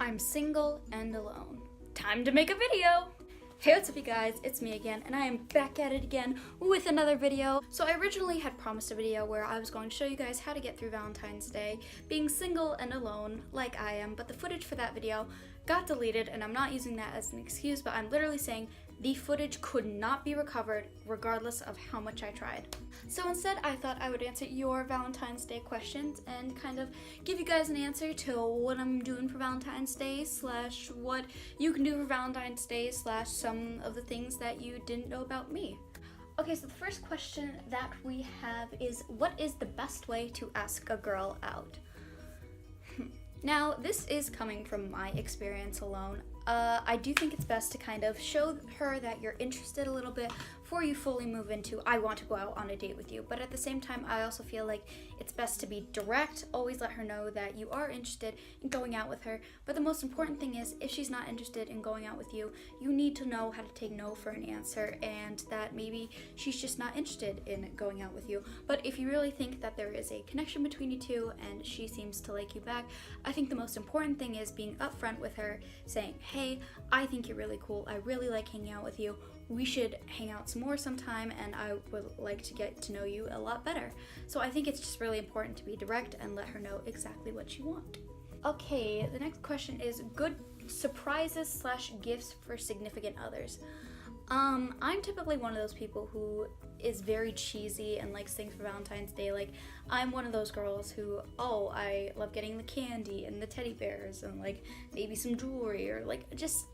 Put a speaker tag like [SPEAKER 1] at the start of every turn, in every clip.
[SPEAKER 1] I'm single and alone. Time to make a video! Hey, what's up you guys? It's me again, and I am back at it again with another video. So I originally had promised a video where I was going to show you guys how to get through Valentine's Day, being single and alone like I am, but the footage for that video got deleted, and I'm not using that as an excuse, but I'm literally saying the footage could not be recovered regardless of how much I tried. So instead, I thought I would answer your Valentine's Day questions and kind of give you guys an answer to what I'm doing for Valentine's Day slash what you can do for Valentine's Day slash some of the things that you didn't know about me. Okay, so the first question that we have is, what is the best way to ask a girl out? Now, this is coming from my experience alone. I do think it's best to kind of show her that you're interested a little bit before you fully move into, I want to go out on a date with you. But at the same time, I also feel like it's best to be direct, always let her know that you are interested in going out with her. But the most important thing is, if she's not interested in going out with you, you need to know how to take no for an answer, and that maybe she's just not interested in going out with you. But if you really think that there is a connection between you two and she seems to like you back, I think the most important thing is being upfront with her, saying, hey, I think you're really cool, I really like hanging out with you, we should hang out some more sometime, and I would like to get to know you a lot better. So I think it's just really important to be direct and let her know exactly what you want. Okay, the next question is good surprises slash gifts for significant others. I'm typically one of those people who is very cheesy and likes things for Valentine's Day. Like, I'm one of those girls who, I love getting the candy and the teddy bears and like maybe some jewelry or like just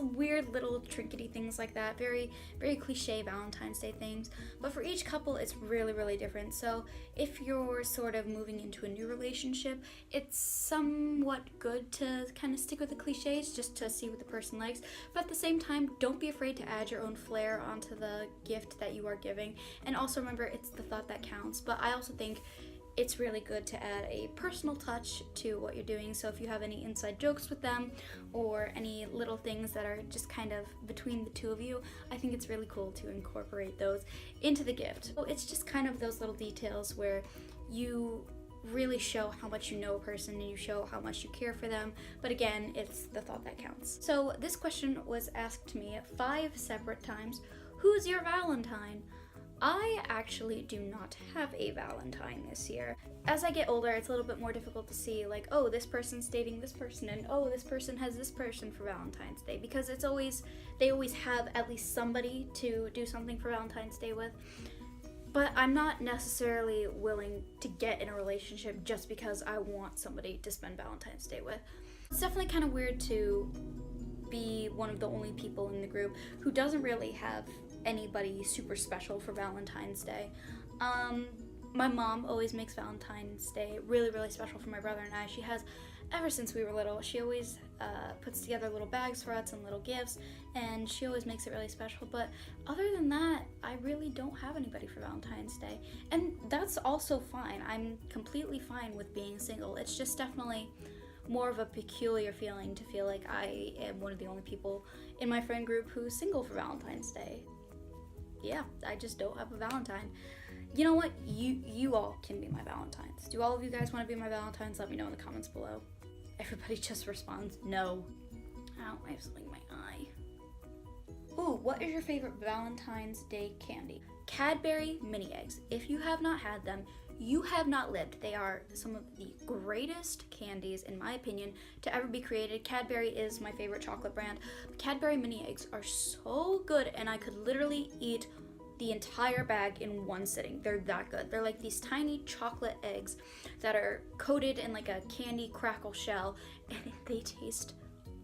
[SPEAKER 1] weird little trinkety things like that. Very, very cliche Valentine's Day things. But for each couple, it's really, really different. So if you're sort of moving into a new relationship, it's somewhat good to kind of stick with the cliches just to see what the person likes. But at the same time, don't be afraid to add your own flair onto the gift that you are giving. And also remember, it's the thought that counts. But I also think it's really good to add a personal touch to what you're doing. So if you have any inside jokes with them or any little things that are just kind of between the two of you, I think it's really cool to incorporate those into the gift. So it's just kind of those little details where you really show how much you know a person and you show how much you care for them. But again, it's the thought that counts. So this question was asked to me 5 separate times. Who's your Valentine? I actually do not have a Valentine this year. As I get older, it's a little bit more difficult to see like, oh, this person's dating this person, and oh, this person has this person for Valentine's Day, because they always have at least somebody to do something for Valentine's Day with. But I'm not necessarily willing to get in a relationship just because I want somebody to spend Valentine's Day with. It's definitely kind of weird to be one of the only people in the group who doesn't really have anybody super special for Valentine's Day. My mom always makes Valentine's Day really, really special for my brother and I. She has ever since we were little. She always puts together little bags for us and little gifts, and she always makes it really special. But other than that, I really don't have anybody for Valentine's Day, and that's also fine. I'm completely fine with being single. It's just definitely more of a peculiar feeling to feel like I am one of the only people in my friend group who's single for Valentine's Day. Yeah, I just don't have a Valentine. You know what? You all can be my Valentines. Do all of you guys want to be my Valentines? Let me know in the comments below. Everybody just responds, no. Ow, I have something in my eye. Ooh, what is your favorite Valentine's Day candy? Cadbury mini eggs. If you have not had them, you have not lived. They are some of the greatest candies, in my opinion, to ever be created. Cadbury is my favorite chocolate brand. Cadbury mini eggs are so good, and I could literally eat the entire bag in one sitting. They're that good. They're like these tiny chocolate eggs that are coated in like a candy crackle shell, and they taste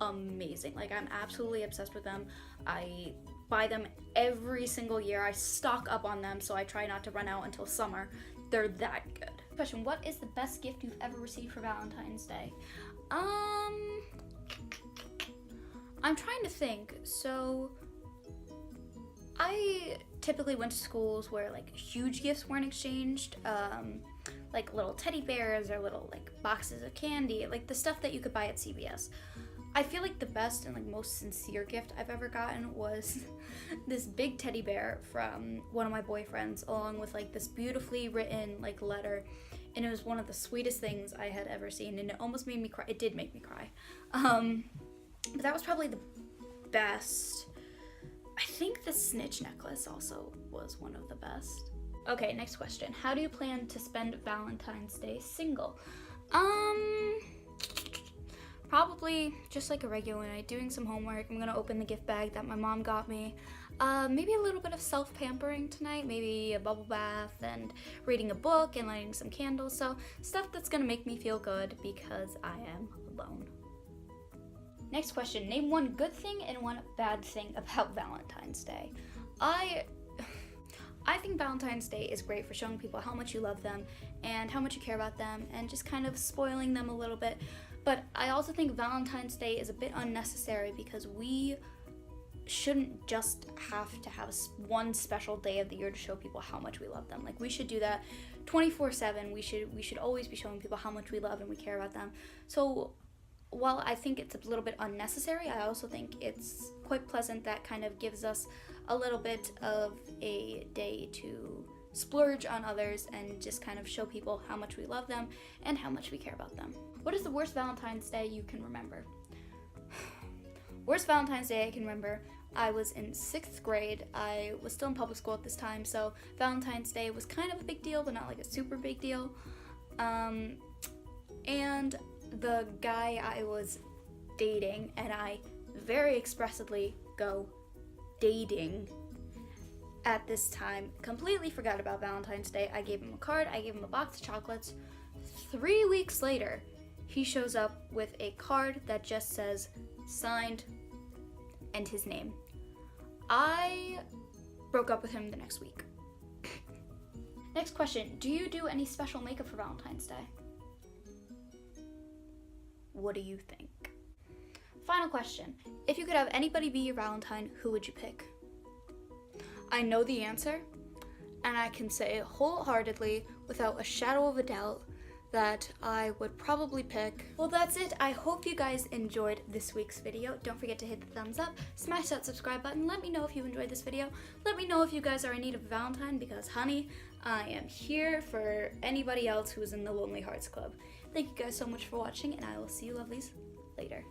[SPEAKER 1] amazing. Like, I'm absolutely obsessed with them. I buy them every single year. I stock up on them, so I try not to run out until summer. They're that good. Question, what is the best gift you've ever received for Valentine's Day? I'm trying to think. So I typically went to schools where like huge gifts weren't exchanged, like little teddy bears or little like boxes of candy, like the stuff that you could buy at CVS. I feel like the best and like most sincere gift I've ever gotten was this big teddy bear from one of my boyfriends, along with like this beautifully written like letter. and it was one of the sweetest things I had ever seen, and it almost made me cry. It did make me cry. But that was probably the best. I think the snitch necklace also was one of the best. Okay, next question. How do you plan to spend Valentine's Day single? Probably just like a regular night, doing some homework. I'm gonna open the gift bag that my mom got me. Maybe a little bit of self-pampering tonight, maybe a bubble bath and reading a book and lighting some candles. So stuff that's gonna make me feel good because I am alone. Next question, name one good thing and one bad thing about Valentine's Day. I think Valentine's Day is great for showing people how much you love them and how much you care about them and just kind of spoiling them a little bit. But I also think Valentine's Day is a bit unnecessary because we shouldn't just have to have one special day of the year to show people how much we love them. Like, we should do that 24/7. We should always be showing people how much we love and we care about them. So while I think it's a little bit unnecessary, I also think it's quite pleasant that kind of gives us a little bit of a day to splurge on others and just kind of show people how much we love them and how much we care about them. What is the worst Valentine's Day you can remember? Worst Valentine's Day I can remember, I was in 6th grade. I was still in public school at this time, so Valentine's Day was kind of a big deal, but not like a super big deal. And the guy I was dating, and I very expressly go dating at this time, completely forgot about Valentine's Day. I gave him a card, I gave him a box of chocolates. 3 weeks later, he shows up with a card that just says signed and his name. I broke up with him the next week. Next question, do you do any special makeup for Valentine's Day? What do you think? Final question, if you could have anybody be your Valentine, who would you pick? I know the answer, and I can say wholeheartedly, without a shadow of a doubt, that I would probably pick. Well, that's it. I hope you guys enjoyed this week's video. Don't forget to hit the thumbs up, smash that subscribe button. Let me know if you enjoyed this video. Let me know if you guys are in need of a Valentine, because honey, I am here for anybody else who's in the Lonely Hearts Club. Thank you guys so much for watching, and I will see you lovelies later.